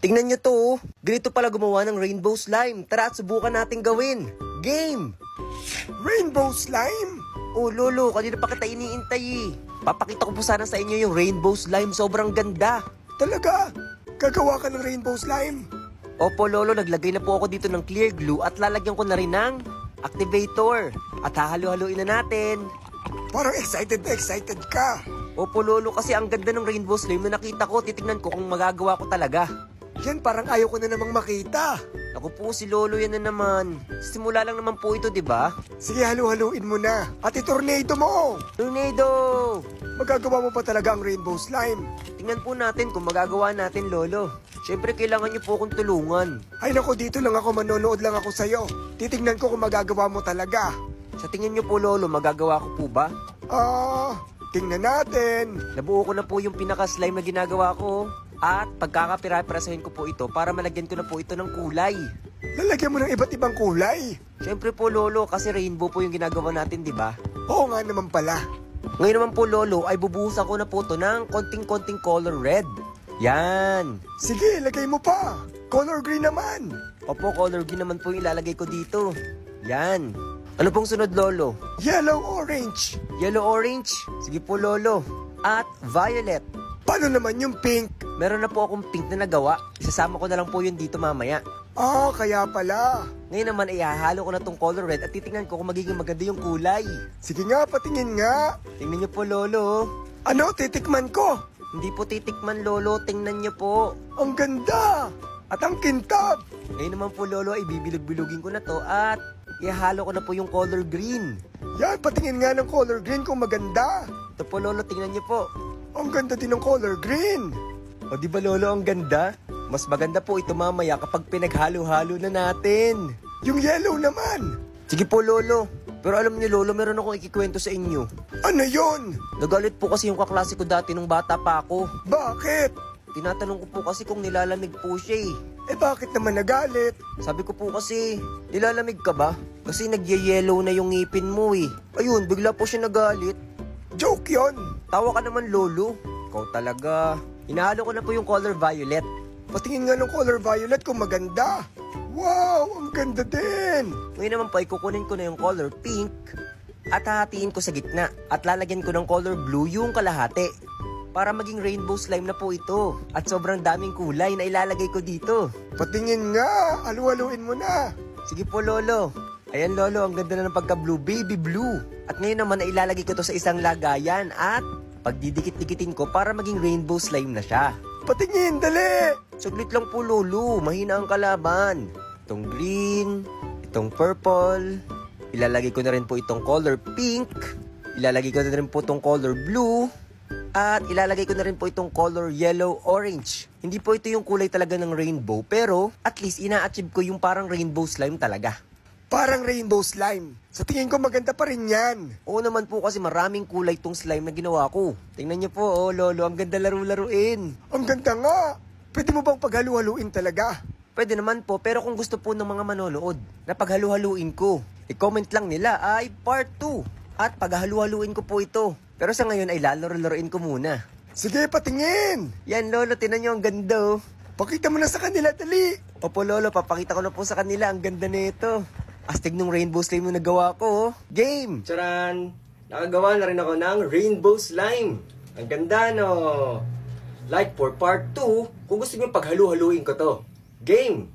Tingnan nyo to, oh. Ganito pala gumawa ng rainbow slime. Tara at subukan natin gawin. Game! Rainbow slime? Oh, Lolo, kanina pa kita iniintay eh. Papakita ko po sana sa inyo yung rainbow slime. Sobrang ganda. Talaga? Gagawa ka ng rainbow slime? Opo, Lolo, naglagay na po ako dito ng clear glue at lalagyan ko na rin ng activator. At hahalo-haluin na natin. Parang excited na excited ka. Opo, Lolo, kasi ang ganda ng rainbow slime na nakita ko. Titignan ko kung magagawa ko talaga. Yan, parang ayaw ko na namang makita. Naku po, si Lolo yan na naman. Simula lang naman po ito, di ba? Sige, halu-haluin mo na. At itornado mo. Tornado! Magagawa mo pa talaga ang rainbow slime. Tingnan po natin kung magagawa natin, Lolo. Siyempre, kailangan niyo po akong tulungan. Ay naku, dito lang ako, manonood lang ako sa'yo. Titignan ko kung magagawa mo talaga. Sa tingin niyo po, Lolo, magagawa ko po ba? Tingnan natin. Nabuo ko na po yung pinaka-slime na ginagawa ko. At pagkakapira-pirasahin ko po ito para malagyan ko na po ito ng kulay. Lalagyan mo ng iba't ibang kulay. Siyempre po, Lolo, kasi rainbow po yung ginagawa natin, di ba? Oo nga naman pala. Ngayon naman po, Lolo, ay bubuhusan ko na po ito ng konting-konting color red. Yan. Sige, lagay mo pa. Color green naman. Opo, color green naman po yung ilalagay ko dito. Yan. Ano pong sunod, Lolo? Yellow orange. Yellow orange. Sige po, Lolo. At violet. Paano naman yung pink? Meron na po akong pink na nagawa. Isasama ko na lang po yun dito mamaya. Kaya pala. Ngayon naman ay hahalo ko na tong color red at titingnan ko kung magiging maganda yung kulay. Sige nga, patingin nga. Tingnan niyo po, Lolo. Ano, titikman ko? Hindi po titikman, Lolo. Tingnan niyo po. Ang ganda. At ang kintab. Ngayon naman po, Lolo, ay bibilog-bilugin ko na to at ihahalo ko na po yung color green. Yan, patingin nga ng color green kung maganda. Ito po, Lolo, tingnan niyo po. Ang ganda din ng color green. O di ba, Lolo, ang ganda? Mas maganda po ito mamaya kapag pinaghalo-halo na natin. Yung yellow naman. Sige po, Lolo. Pero alam niyo, Lolo, meron akong ikikwento sa inyo. Ano yon? Nagalit po kasi yung kaklase ko dati nung bata pa ako. Bakit? Tinatanong ko po kasi kung nilalamig po siya eh. Bakit naman nagalit? Sabi ko po kasi, nilalamig ka ba? Kasi nagye-yellow na yung ngipin mo eh. Ayun, bigla po siya nagalit. Joke yon. Tawa ka naman, Lolo. Ikaw talaga. Hinahalo ko na po yung color violet. Patingin nga ng color violet kung maganda. Wow, ang ganda din. Ngayon naman po, ikukunin ko na yung color pink at hahatiin ko sa gitna at lalagyan ko ng color blue yung kalahati para maging rainbow slime na po ito. At sobrang daming kulay na ilalagay ko dito. Patingin nga, halu-haluin mo na. Sige po, Lolo. Ayan, Lolo, ang ganda na ng pagka-blue, baby blue. At ngayon naman na ilalagay ko to sa isang lagayan at pagdidikit-dikitin ko para maging rainbow slime na siya. Patingin, dali! Saglit lang po, Lolo. Mahina ang kalaban. Itong green, itong purple. Ilalagay ko na rin po itong color pink. Ilalagay ko na rin po itong color blue. At ilalagay ko na rin po itong color yellow-orange. Hindi po ito yung kulay talaga ng rainbow, pero at least ina-achieve ko yung parang rainbow slime talaga. Parang rainbow slime. Sa tingin ko maganda pa rin yan. Oo naman po kasi maraming kulay tong slime na ginawa ko. Tingnan niyo po, oh, Lolo, ang ganda laro-laruin. Ang ganda nga. Pwede mo bang paghalu-haluin talaga? Pwede naman po, pero kung gusto po ng mga manonood na paghalu-haluin ko, i-comment lang nila ay part 2. At paghalu-haluin ko po ito. Pero sa ngayon ay lalaro-laruin ko muna. Sige, patingin. Yan, Lolo, tinan niyo ang ganda, oh. Pakita mo na sa kanila, dali. Opo, Lolo, papakita ko na po sa kanila. Ang ganda nito. Astig nung rainbow slime na nagawa ko, oh. Game! Charan! Nakagawa na rin ako ng rainbow slime. Ang ganda, no? Like for part 2, kung gusto nyo paghalu-haluin ko to. Game!